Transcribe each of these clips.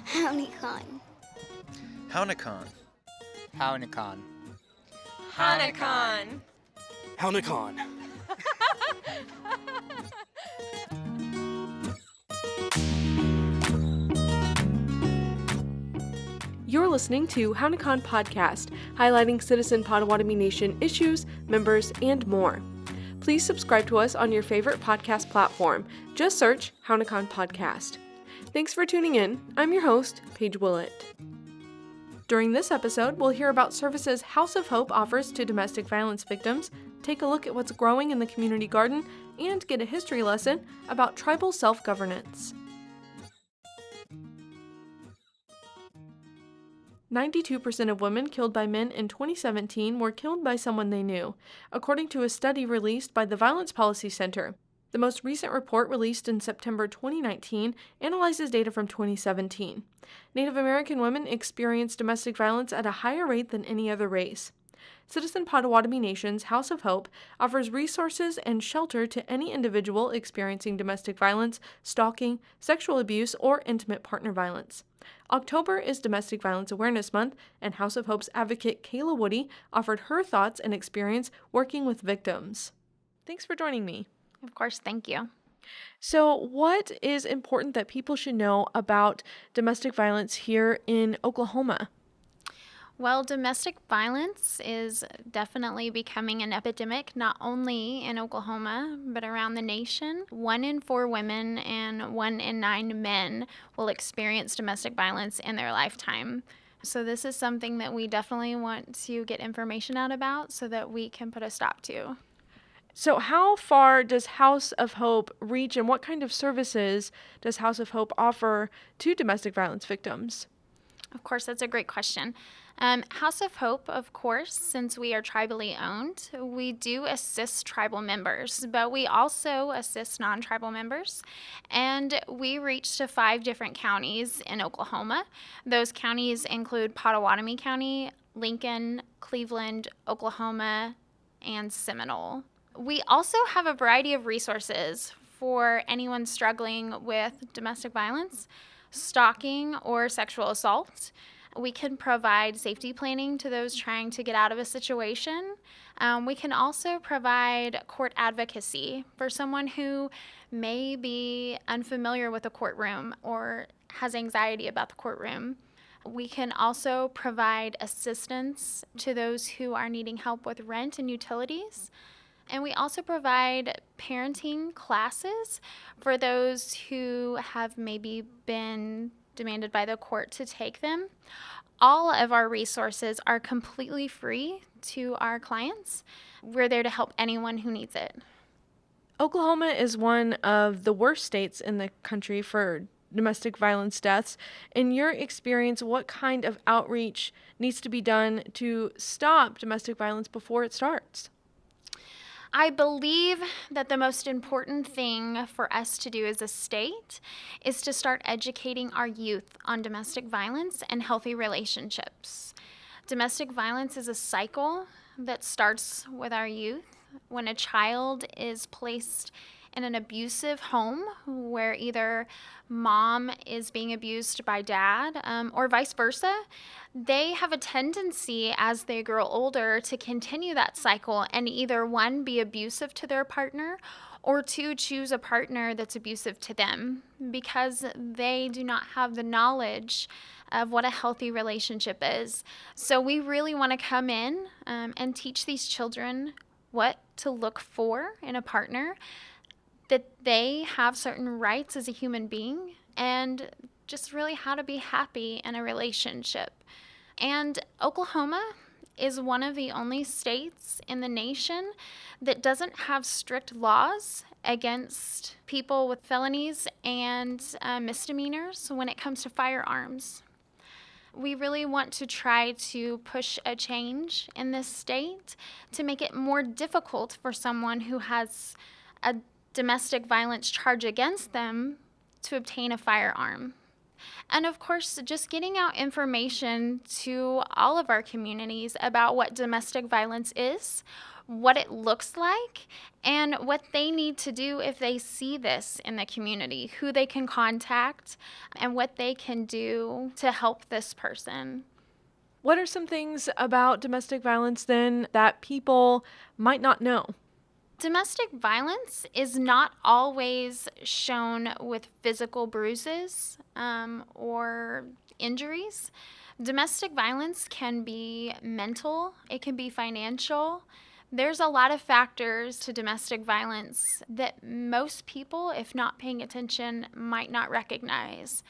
Hownikan. Hownikan. Hownikan. Hownikan. Hownikan. You're listening to Hownikan Podcast, highlighting Citizen Potawatomi Nation issues, members, and more. Please subscribe to us on your favorite podcast platform. Just search Hownikan Podcast. Thanks for tuning in. I'm your host, Paige Willett. During this episode, we'll hear about services House of Hope offers to domestic violence victims, take a look at what's growing in the community garden, and get a history lesson about tribal self-governance. 92% of women killed by men in 2017 were killed by someone they knew, according to a study released by the Violence Policy Center. The most recent report, released in September 2019, analyzes data from 2017. Native American women experience domestic violence at a higher rate than any other race. Citizen Potawatomi Nation's House of Hope offers resources and shelter to any individual experiencing domestic violence, stalking, sexual abuse, or intimate partner violence. October is Domestic Violence Awareness Month, and House of Hope's advocate Kayla Woody offered her thoughts and experience working with victims. Thanks for joining me. Of course, thank you. So, what is important that people should know about domestic violence here in Oklahoma? Well, domestic violence is definitely becoming an epidemic, not only in Oklahoma, but around the nation. 1 in 4 women and 1 in 9 men will experience domestic violence in their lifetime. So this is something that we definitely want to get information out about so that we can put a stop to. So how far does House of Hope reach, and what kind of services does House of Hope offer to domestic violence victims? Of course, that's a great question. House of Hope, of course, since we are tribally owned, we do assist tribal members, but we also assist non-tribal members, and we reach to 5 different counties in Oklahoma. Those counties include Potawatomi County, Lincoln, Cleveland, Oklahoma, and Seminole. We also have a variety of resources for anyone struggling with domestic violence, stalking, or sexual assault. We can provide safety planning to those trying to get out of a situation. We can also provide court advocacy for someone who may be unfamiliar with a courtroom or has anxiety about the courtroom. We can also provide assistance to those who are needing help with rent and utilities. And we also provide parenting classes for those who have maybe been demanded by the court to take them. All of our resources are completely free to our clients. We're there to help anyone who needs it. Oklahoma is one of the worst states in the country for domestic violence deaths. In your experience, what kind of outreach needs to be done to stop domestic violence before it starts? I believe that the most important thing for us to do as a state is to start educating our youth on domestic violence and healthy relationships. Domestic violence is a cycle that starts with our youth. When a child is placed in an abusive home where either mom is being abused by dad or vice versa, they have a tendency as they grow older to continue that cycle and either 1, be abusive to their partner, or 2, choose a partner that's abusive to them because they do not have the knowledge of what a healthy relationship is. So we really want to come in and teach these children what to look for in a partner, that they have certain rights as a human being, and just really how to be happy in a relationship. And Oklahoma is one of the only states in the nation that doesn't have strict laws against people with felonies and misdemeanors when it comes to firearms. We really want to try to push a change in this state to make it more difficult for someone who has a domestic violence charge against them to obtain a firearm. And of course, just getting out information to all of our communities about what domestic violence is, what it looks like, and what they need to do if they see this in the community, who they can contact, and what they can do to help this person. What are some things about domestic violence then that people might not know? Domestic violence is not always shown with physical bruises or injuries. Domestic violence can be mental, it can be financial. There's a lot of factors to domestic violence that most people, if not paying attention, might not recognize.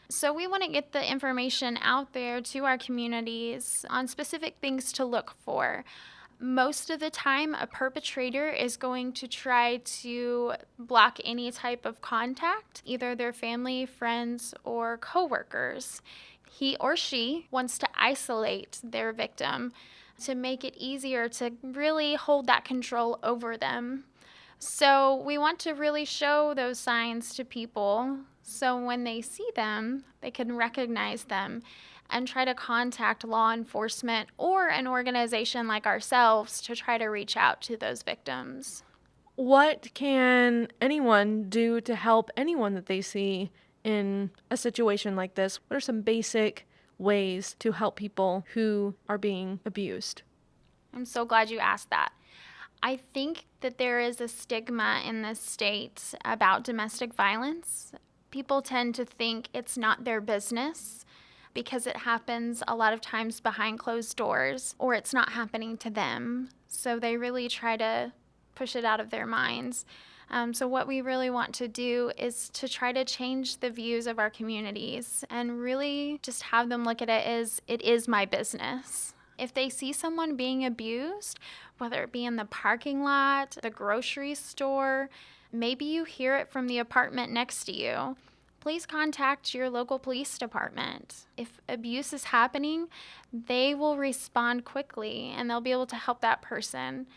So we want to get the information out there to our communities on specific things to look for. Most of the time, a perpetrator is going to try to block any type of contact, either their family, friends, or coworkers. He or she wants to isolate their victim to make it easier to really hold that control over them. So we want to really show those signs to people so when they see them, they can recognize them and try to contact law enforcement or an organization like ourselves to try to reach out to those victims. What can anyone do to help anyone that they see in a situation like this? What are some basic ways to help people who are being abused? I'm so glad you asked that. I think that there is a stigma in this state about domestic violence. People tend to think it's not their business because it happens a lot of times behind closed doors, or it's not happening to them. So they really try to push it out of their minds. So what we really want to do is to try to change the views of our communities and really just have them look at it as it is my business. If they see someone being abused, whether it be in the parking lot, the grocery store, maybe you hear it from the apartment next to you, please contact your local police department. If abuse is happening, they will respond quickly and they'll be able to help that person.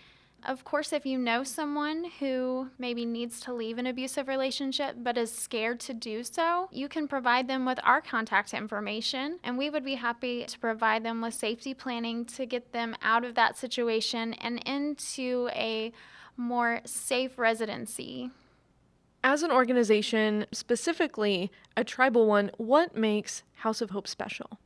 Of course, if you know someone who maybe needs to leave an abusive relationship but is scared to do so, you can provide them with our contact information, and we would be happy to provide them with safety planning to get them out of that situation and into a more safe residency. As an organization, specifically a tribal one, what makes House of Hope special?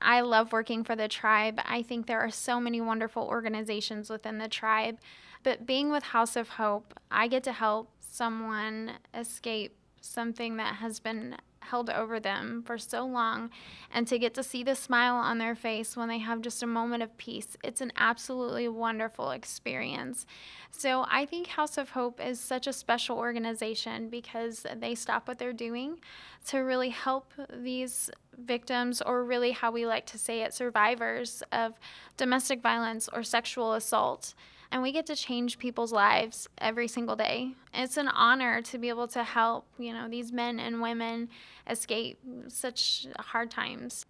I love working for the tribe. I think there are so many wonderful organizations within the tribe. But being with House of Hope, I get to help someone escape something that has been held over them for so long, and to get to see the smile on their face when they have just a moment of peace. It's an absolutely wonderful experience. So I think House of Hope is such a special organization because they stop what they're doing to really help these victims, or really how we like to say it, survivors of domestic violence or sexual assault. And we get to change people's lives every single day. It's an honor to be able to help, these men and women escape such hard times.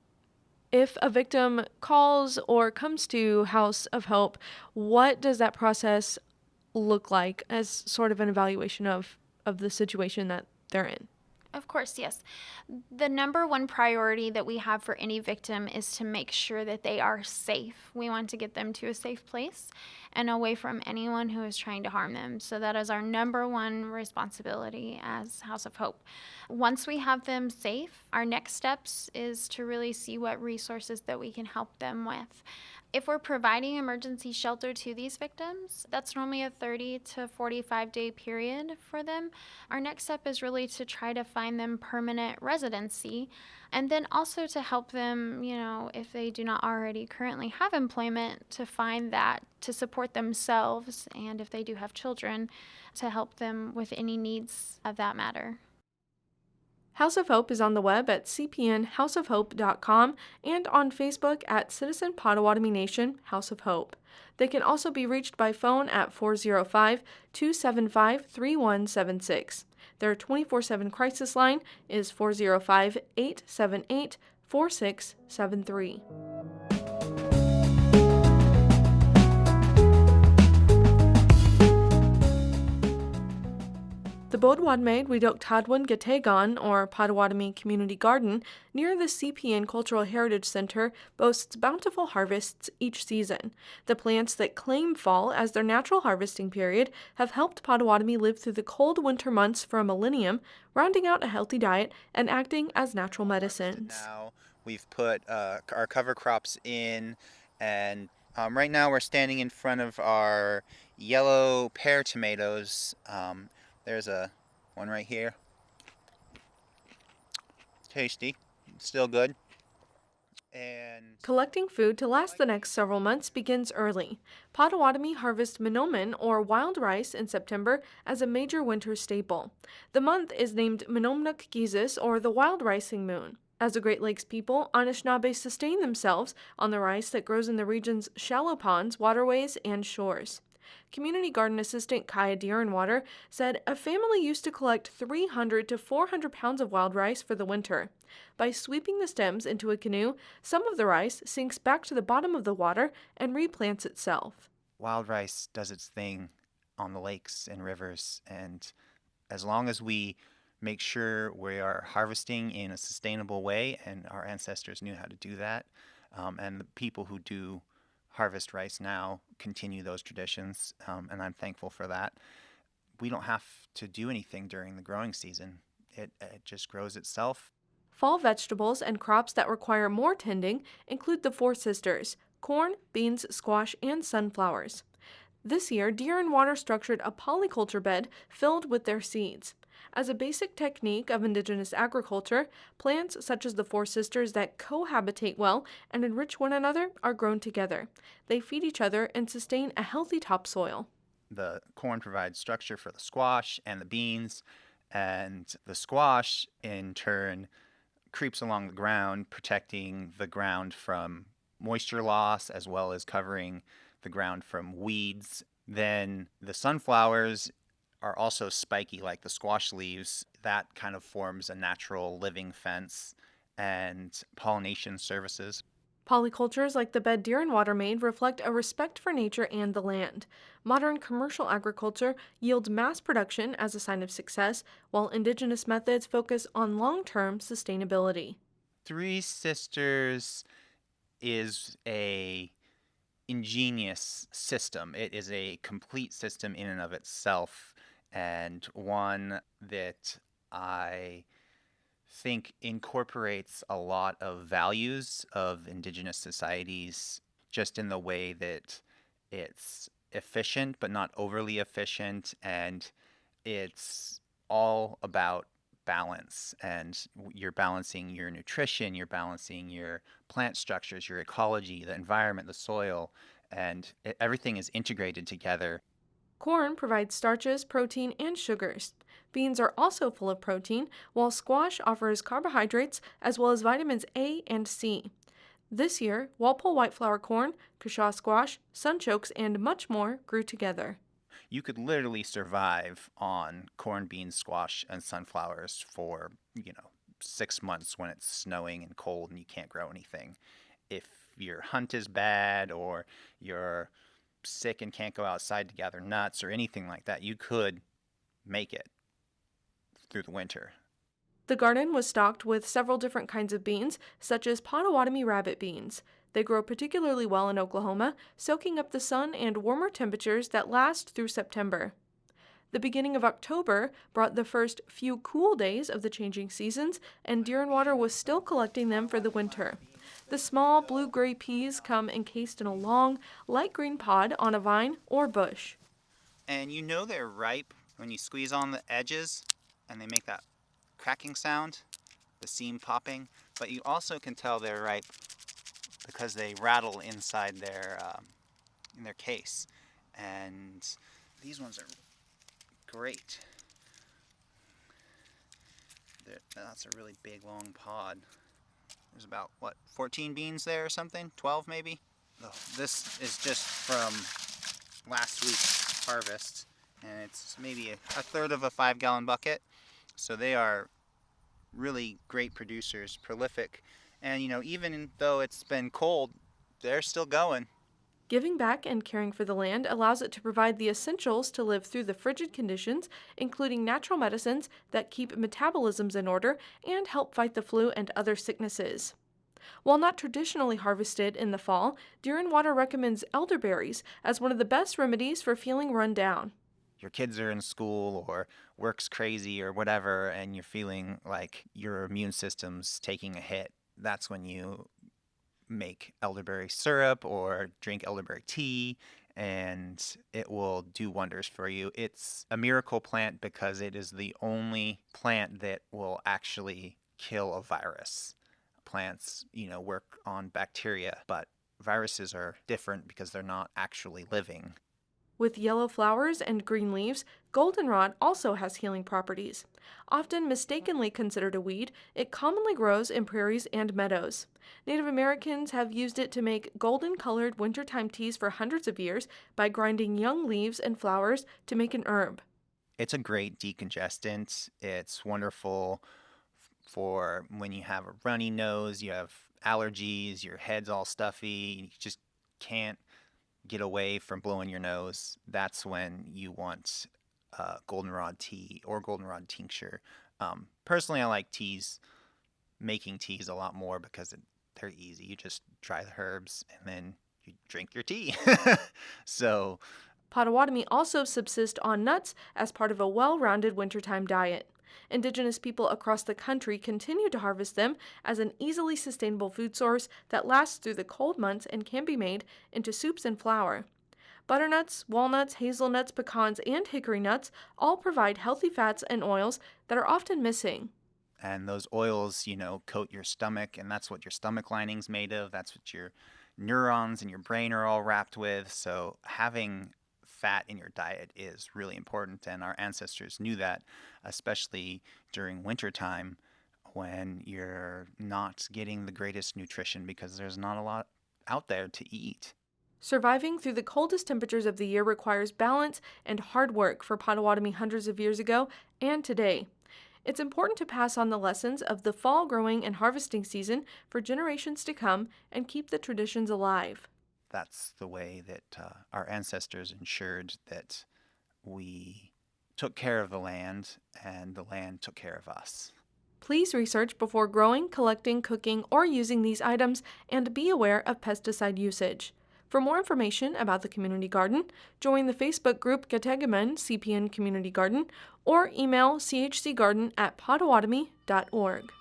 If a victim calls or comes to House of Hope, what does that process look like as sort of an evaluation of the situation that they're in? Of course, yes. The number one priority that we have for any victim is to make sure that they are safe. We want to get them to a safe place and away from anyone who is trying to harm them. So that is our number one responsibility as House of Hope. Once we have them safe, our next steps is to really see what resources that we can help them with. If we're providing emergency shelter to these victims, that's normally a 30 to 45 day period for them. Our next step is really to try to find them permanent residency, and then also to help them, if they do not already currently have employment, to find that to support themselves, and if they do have children, to help them with any needs of that matter. House of Hope is on the web at cpnhouseofhope.com and on Facebook at Citizen Potawatomi Nation House of Hope. They can also be reached by phone at 405-275-3176. Their 24/7 crisis line is 405-878-4673. The Bodwadmade Widok Tadwan Gategan, or Potawatomi Community Garden, near the CPN Cultural Heritage Center, boasts bountiful harvests each season. The plants that claim fall as their natural harvesting period have helped Potawatomi live through the cold winter months for a millennium, rounding out a healthy diet and acting as natural medicines. Now we've put our cover crops in, and right now we're standing in front of our yellow pear tomatoes. There's one right here. Tasty, still good. And collecting food to last the next several months begins early. Potawatomi harvest minomen, or wild rice, in September as a major winter staple. The month is named Minomnuk Gizis, or the wild ricing moon. As the Great Lakes people, Anishinaabe sustain themselves on the rice that grows in the region's shallow ponds, waterways, and shores. Community garden assistant Kaya Deerenwater said a family used to collect 300 to 400 pounds of wild rice for the winter. By sweeping the stems into a canoe, some of the rice sinks back to the bottom of the water and replants itself. Wild rice does its thing on the lakes and rivers, and as long as we make sure we are harvesting in a sustainable way, and our ancestors knew how to do that, and the people who do harvest rice now continue those traditions, and I'm thankful for that. We don't have to do anything during the growing season. It just grows itself. Fall vegetables and crops that require more tending include the Four Sisters: corn, beans, squash, and sunflowers. This year, Deerenwater structured a polyculture bed filled with their seeds. As a basic technique of indigenous agriculture, plants such as the Four Sisters that cohabitate well and enrich one another are grown together. They feed each other and sustain a healthy topsoil. The corn provides structure for the squash and the beans, and the squash, in turn, creeps along the ground, protecting the ground from moisture loss as well as covering the ground from weeds. Then the sunflowers are also spiky like the squash leaves. That kind of forms a natural living fence and pollination services. Polycultures like the bed Deerenwater made reflect a respect for nature and the land. Modern commercial agriculture yields mass production as a sign of success, while indigenous methods focus on long-term sustainability. Three Sisters is a ingenious system. It is a complete system in and of itself, and one that I think incorporates a lot of values of indigenous societies, just in the way that it's efficient but not overly efficient, and it's all about balance, and you're balancing your nutrition, you're balancing your plant structures, your ecology, the environment, the soil, and everything is integrated together. Corn provides starches, protein, and sugars. Beans are also full of protein, while squash offers carbohydrates as well as vitamins A and C. This year, Walpole whiteflower corn, Cushaw squash, sunchokes, and much more grew together. You could literally survive on corn, beans, squash, and sunflowers for, 6 months when it's snowing and cold and you can't grow anything. If your hunt is bad or you're sick and can't go outside to gather nuts or anything like that, you could make it through the winter. The garden was stocked with several different kinds of beans, such as Potawatomi rabbit beans. They grow particularly well in Oklahoma, soaking up the sun and warmer temperatures that last through September. The beginning of October brought the first few cool days of the changing seasons, and Deerenwater was still collecting them for the winter. The small blue-gray peas come encased in a long, light green pod on a vine or bush. And you know they're ripe when you squeeze on the edges and they make that cracking sound, the seam popping, but you also can tell they're ripe because they rattle inside in their case. And these ones are great. That's a really big, long pod. There's about, 14 beans there or something? 12 maybe? Oh, this is just from last week's harvest, and it's maybe a third of a 5-gallon bucket. So they are really great producers, prolific. And, even though it's been cold, they're still going. Giving back and caring for the land allows it to provide the essentials to live through the frigid conditions, including natural medicines that keep metabolisms in order and help fight the flu and other sicknesses. While not traditionally harvested in the fall, Deer and Water recommends elderberries as one of the best remedies for feeling run down. Your kids are in school or work's crazy or whatever, and you're feeling like your immune system's taking a hit. That's when you make elderberry syrup or drink elderberry tea, and it will do wonders for you. It's a miracle plant because it is the only plant that will actually kill a virus. Plants, work on bacteria, but viruses are different because they're not actually living. With yellow flowers and green leaves, goldenrod also has healing properties. Often mistakenly considered a weed, it commonly grows in prairies and meadows. Native Americans have used it to make golden-colored wintertime teas for hundreds of years by grinding young leaves and flowers to make an herb. It's a great decongestant. It's wonderful for when you have a runny nose, you have allergies, your head's all stuffy, you just can't get away from blowing your nose. That's when you want goldenrod tea or goldenrod tincture. Personally, I like making teas a lot more because they're easy. You just dry the herbs and then you drink your tea. So, Potawatomi also subsist on nuts as part of a well-rounded wintertime diet. Indigenous people across the country continue to harvest them as an easily sustainable food source that lasts through the cold months and can be made into soups and flour. Butternuts, walnuts, hazelnuts, pecans, and hickory nuts all provide healthy fats and oils that are often missing. And those oils, coat your stomach, and that's what your stomach lining's made of. That's what your neurons in your brain are all wrapped with. So having fat in your diet is really important, and our ancestors knew that, especially during wintertime when you're not getting the greatest nutrition because there's not a lot out there to eat. Surviving through the coldest temperatures of the year requires balance and hard work for Potawatomi hundreds of years ago and today. It's important to pass on the lessons of the fall growing and harvesting season for generations to come and keep the traditions alive. That's the way that our ancestors ensured that we took care of the land and the land took care of us. Please research before growing, collecting, cooking, or using these items, and be aware of pesticide usage. For more information about the community garden, join the Facebook group Gategaman CPN Community Garden or email chcgarden@potawatomi.org.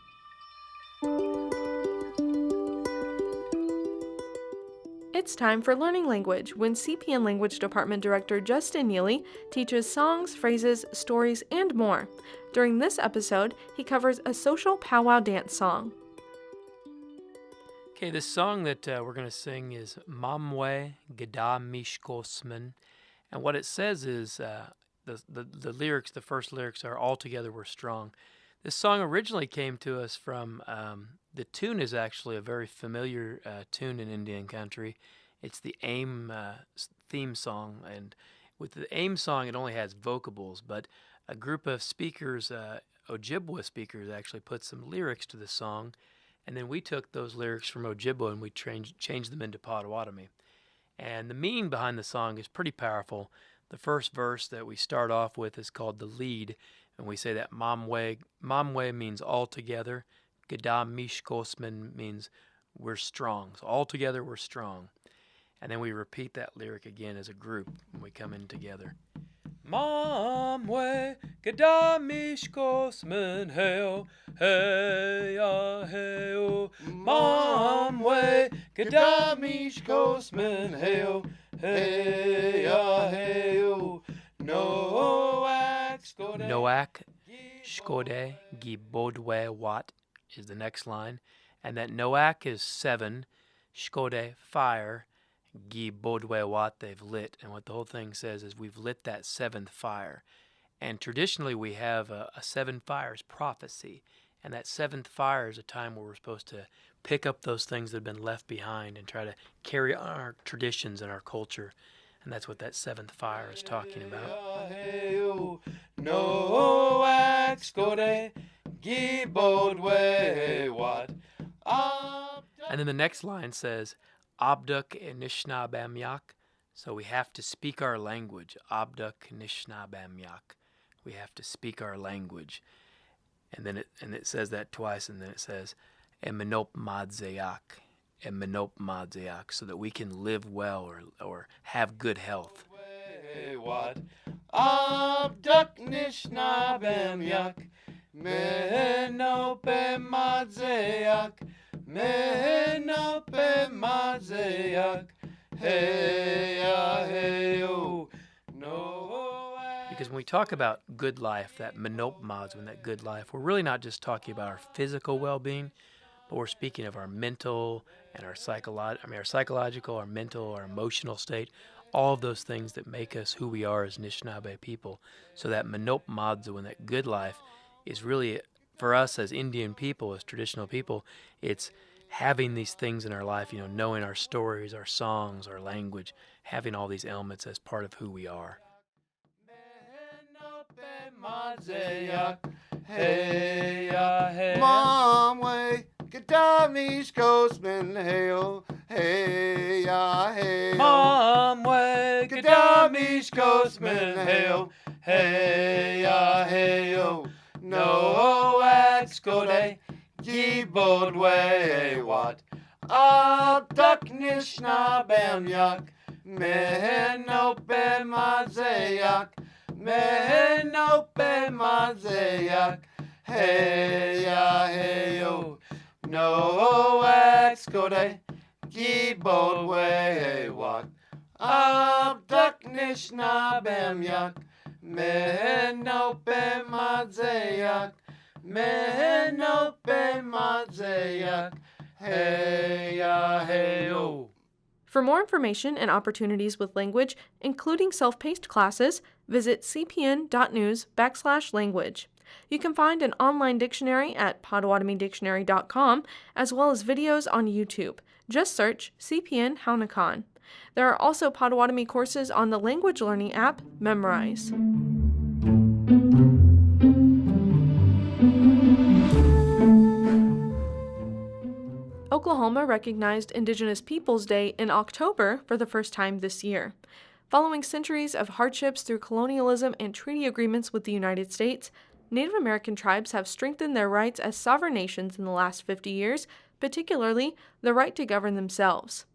It's time for Learning Language when CPN Language Department Director Justin Neely teaches songs, phrases, stories, and more. During this episode, he covers a social powwow dance song. Okay, this song that we're going to sing is Mamwe Gada Ghostmen. And what it says is, the lyrics, the first lyrics are all together we're strong. This song originally came to us from, the tune is actually a very familiar tune in Indian country. It's the AIM theme song. And with the AIM song, it only has vocables, but a group of speakers, Ojibwa speakers, actually put some lyrics to the song. And then we took those lyrics from Ojibwa and we changed them into Potawatomi. And the meaning behind the song is pretty powerful. The first verse that we start off with is called the lead. And we say that Mamwe means all together. Gada Ghostmen means we're strong. So all together we're strong. And then we repeat that lyric again as a group when we come in together. Mamwe Gada Ghostmen hail, hey ah hey oh. Mamwe Gada Ghostmen hail, hey ah hey oh. Noak Shkode Gibodwe Wat is the next line, and that Noak is 7, Shkode fire, Gibodwe Wat they've lit, and what the whole thing says is we've lit that 7th fire. And traditionally we have a 7 fires prophecy, and that 7th fire is a time where we're supposed to pick up those things that have been left behind and try to carry on our traditions and our culture. And that's what that 7th fire is talking about. And then the next line says, Abduk Nishna Bamyak. So we have to speak our language. Abduk Nishna Bamyak. We have to speak our language. And then it says that twice, and then it says Emenop Madzeyak. Emenop Madzeyak, so that we can live well or have good health. Abduk Nishna Bamyak. Menope Madzeyak. Menope Madzeyak. Hey-ya, hey-yo, no. Because when we talk about good life, that menop mods, that good life, we're really not just talking about our physical well-being, but we're speaking of our mental and our psychological, our mental, our emotional state, all of those things that make us who we are as Anishinaabe people. So that menop mods, that good life, is really, for us as Indian people, as traditional people, it's having these things in our life, knowing our stories, our songs, our language, having all these elements as part of who we are. Mom way, Gadamish Ghostmen, hey-oh, hey-ya, hey-oh. Mom way, Gadamish Ghostmen, hey-oh, hey-ya, hey-oh. No wax go day, ye bold way, what? Abduk Nishna Bamyak, Menope Madzeyak, Menope Madzeyak, hey-ya, hey-yo. No wax go day, ye bold way, what? Abduk Nishna Bamyak, Menope Madzeyak, Menope Madzeyak, hey-ya, hey-yo. For more information and opportunities with language, including self-paced classes, visit cpn.news/language. You can find an online dictionary at potawatomi-dictionary.com, as well as videos on YouTube. Just search CPN Hownikan. There are also Potawatomi courses on the language learning app Memrise. Oklahoma recognized Indigenous Peoples Day in October for the first time this year. Following centuries of hardships through colonialism and treaty agreements with the United States, Native American tribes have strengthened their rights as sovereign nations in the last 50 years, particularly the right to govern themselves.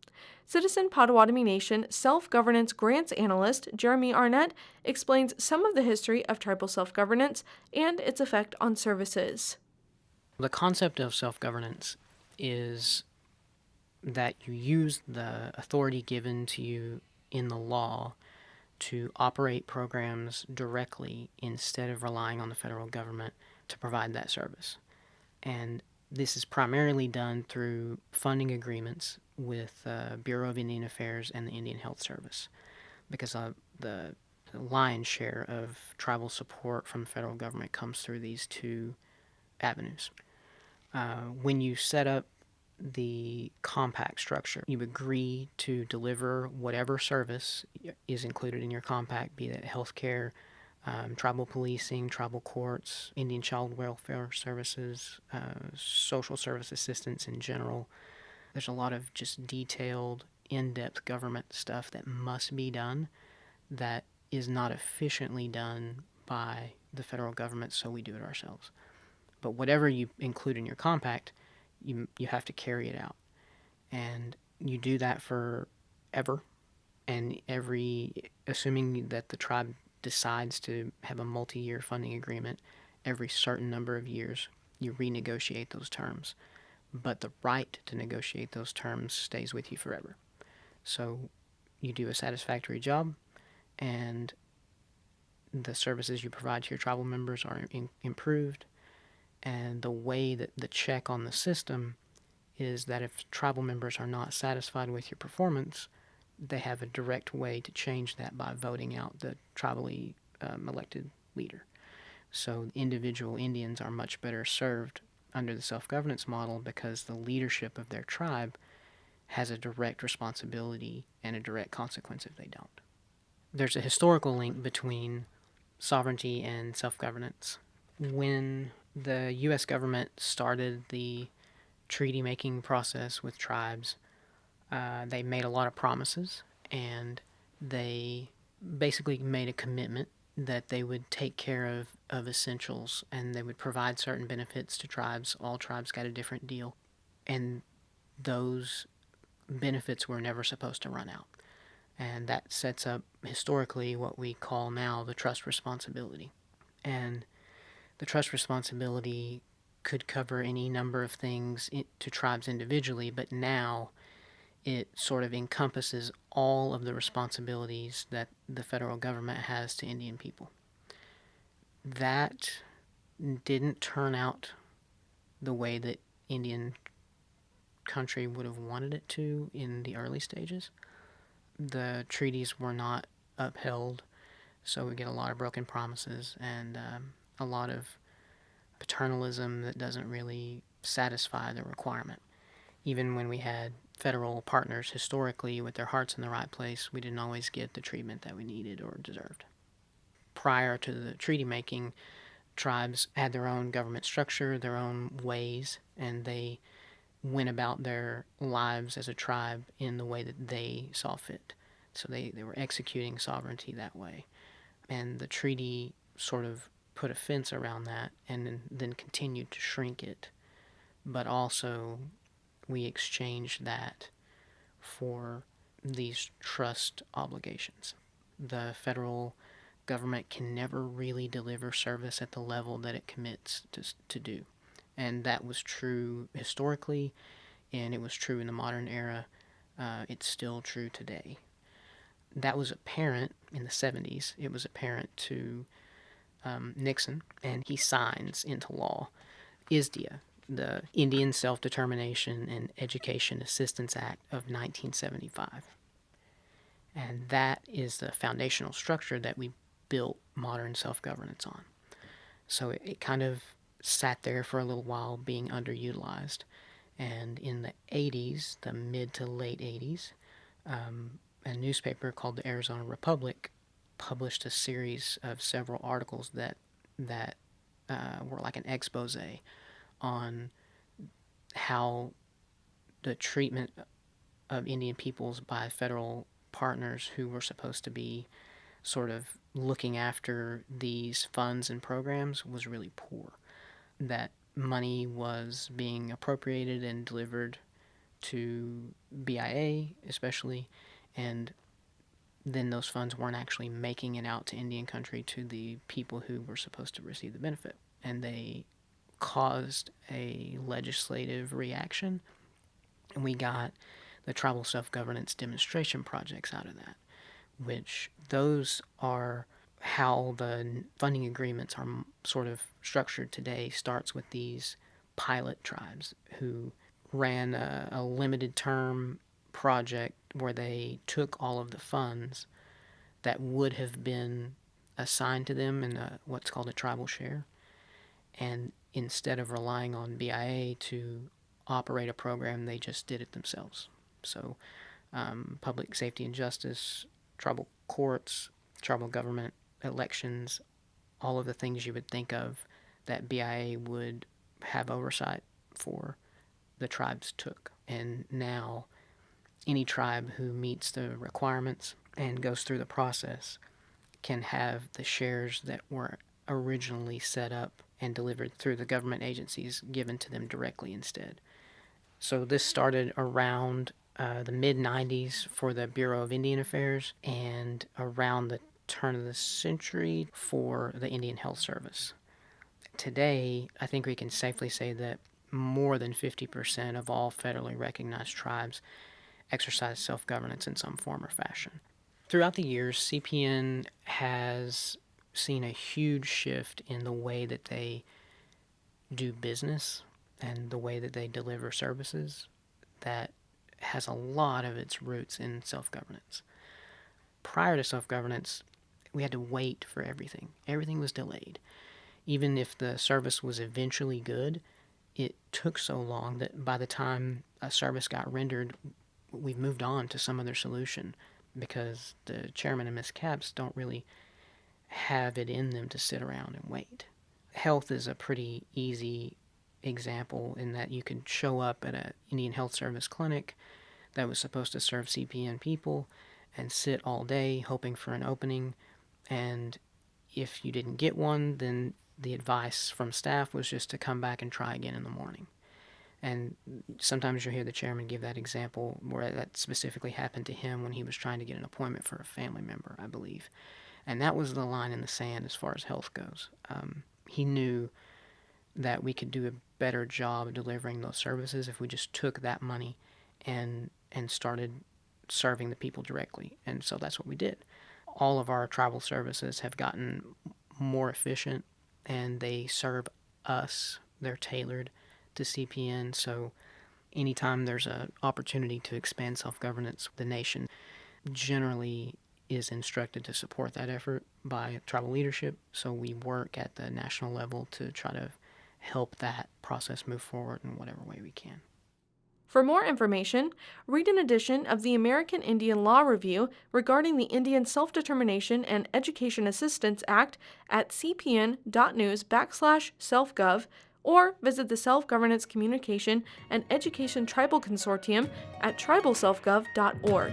Citizen Potawatomi Nation self-governance grants analyst Jeremy Arnett explains some of the history of tribal self-governance and its effect on services. The concept of self-governance is that you use the authority given to you in the law to operate programs directly instead of relying on the federal government to provide that service. And this is primarily done through funding agreements with the Bureau of Indian Affairs and the Indian Health Service, because the lion's share of tribal support from the federal government comes through these two avenues. When you set up the compact structure, you agree to deliver whatever service is included in your compact, be that healthcare, tribal policing, tribal courts, Indian child welfare services, social service assistance in general. There's a lot of just detailed, in-depth government stuff that must be done that is not efficiently done by the federal government, so we do it ourselves. But whatever you include in your compact, you have to carry it out. And you do that forever. And assuming that the tribe decides to have a multi-year funding agreement, every certain number of years, you renegotiate those terms. But the right to negotiate those terms stays with you forever. So you do a satisfactory job, and the services you provide to your tribal members are improved. And the way that the check on the system is that if tribal members are not satisfied with your performance, they have a direct way to change that by voting out the tribally elected leader. So individual Indians are much better served under the self-governance model because the leadership of their tribe has a direct responsibility and a direct consequence if they don't. There's a historical link between sovereignty and self-governance. When the U.S. government started the treaty-making process with tribes, They made a lot of promises, and they basically made a commitment that they would take care of essentials, and they would provide certain benefits to tribes. All tribes got a different deal, and those benefits were never supposed to run out. And that sets up historically what we call now the trust responsibility. And the trust responsibility could cover any number of things to tribes individually, but now it sort of encompasses all of the responsibilities that the federal government has to Indian people. That didn't turn out the way that Indian country would have wanted it to in the early stages. The treaties were not upheld, so we get a lot of broken promises and a lot of paternalism that doesn't really satisfy the requirement. Even when we had federal partners historically with their hearts in the right place, we didn't always get the treatment that we needed or deserved. Prior to the treaty making, tribes had their own government structure, their own ways, and they went about their lives as a tribe in the way that they saw fit. So they were executing sovereignty that way. And the treaty sort of put a fence around that and then continued to shrink it. But also, we exchanged that for these trust obligations. The federal government can never really deliver service at the level that it commits to do. And that was true historically, and it was true in the modern era. It's still true today. That was apparent in the 70s. It was apparent to Nixon, and he signs into law ISDEA, the Indian Self-Determination and Education Assistance Act of 1975. And that is the foundational structure that we built modern self-governance on. So it kind of sat there for a little while being underutilized. And in the 80s, the mid to late 80s, a newspaper called the Arizona Republic published a series of several articles that were like an expose on how the treatment of Indian peoples by federal partners who were supposed to be sort of looking after these funds and programs was really poor. That money was being appropriated and delivered to BIA especially, and then those funds weren't actually making it out to Indian country to the people who were supposed to receive the benefit. And they caused a legislative reaction, and we got the tribal self-governance demonstration projects out of that, which those are how the funding agreements are sort of structured today. Starts with these pilot tribes who ran a limited term project where they took all of the funds that would have been assigned to them in what's called a tribal share, and instead of relying on BIA to operate a program, they just did it themselves. So public safety and justice, tribal courts, tribal government, elections, all of the things you would think of that BIA would have oversight for, the tribes took. And now any tribe who meets the requirements and goes through the process can have the shares that were originally set up and delivered through the government agencies given to them directly instead. So this started around the mid-90s for the Bureau of Indian Affairs and around the turn of the century for the Indian Health Service. Today, I think we can safely say that more than 50% of all federally recognized tribes exercise self-governance in some form or fashion. Throughout the years, CPN has seen a huge shift in the way that they do business and the way that they deliver services that has a lot of its roots in self-governance. Prior to self-governance, we had to wait for everything. Everything was delayed. Even if the service was eventually good, it took so long that by the time a service got rendered, we've moved on to some other solution because the chairman and Ms. Capps don't really have it in them to sit around and wait. Health is a pretty easy example in that you can show up at an Indian Health Service clinic. that was supposed to serve CPN people and sit all day hoping for an opening. And if you didn't get one, then the advice from staff was just to come back and try again in the morning. And sometimes you'll hear the chairman give that example where that specifically happened to him when he was trying to get an appointment for a family member, I believe. And that was the line in the sand as far as health goes. He knew that we could do a better job of delivering those services if we just took that money and started serving the people directly. And so that's what we did. All of our tribal services have gotten more efficient, and they serve us. They're tailored to CPN, so anytime there's an opportunity to expand self-governance, the nation generally is instructed to support that effort by tribal leadership, so we work at the national level to try to help that process move forward in whatever way we can. For more information, read an edition of the American Indian Law Review regarding the Indian Self-Determination and Education Assistance Act at cpn.news/selfgov, or visit the Self-Governance Communication and Education Tribal Consortium at tribalselfgov.org.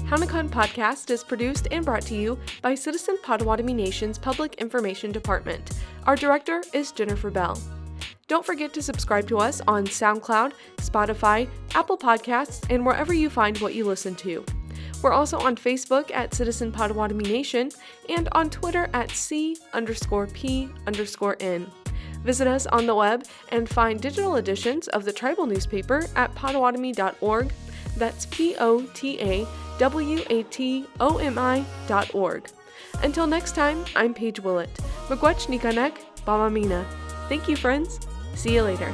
Hownikan Podcast is produced and brought to you by Citizen Potawatomi Nation's Public Information Department. Our director is Jennifer Bell. Don't forget to subscribe to us on SoundCloud, Spotify, Apple Podcasts, and wherever you find what you listen to. We're also on Facebook at Citizen Potawatomi Nation and on Twitter at C_P_N. Visit us on the web and find digital editions of the tribal newspaper at potawatomi.org. That's POTAWATOMI.org. Until next time, I'm Paige Willett. Miigwech Nikanek, Bamamina. Thank you, friends. See you later.